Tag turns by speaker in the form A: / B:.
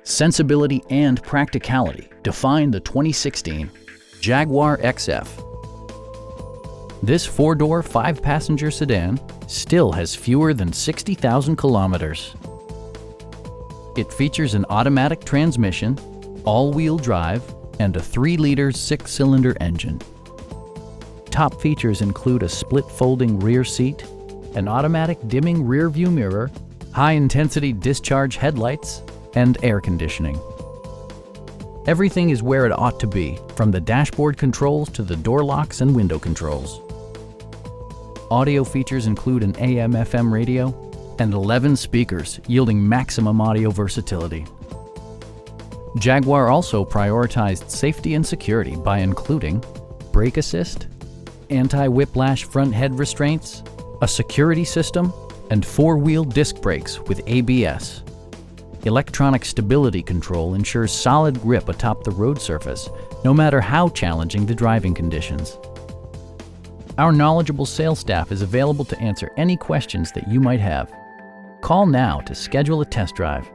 A: Sensibility and practicality define the 2016 Jaguar XF. This four-door, five-passenger sedan still has fewer than 60,000 kilometers. It features an automatic transmission, all-wheel drive, and a 3-liter six-cylinder engine. Top features include a split-folding rear seat, an automatic dimming rear-view mirror, high-intensity discharge headlights, and air conditioning. Everything is where it ought to be, from the dashboard controls to the door locks and window controls. Audio features include an AM/FM radio and 11 speakers, yielding maximum audio versatility. Jaguar also prioritized safety and security by including brake assist, anti-whiplash front head restraints, a security system, and four-wheel disc brakes with ABS. Electronic stability control ensures solid grip atop the road surface, no matter how challenging the driving conditions. Our knowledgeable sales staff is available to answer any questions that you might have. Call now to schedule a test drive.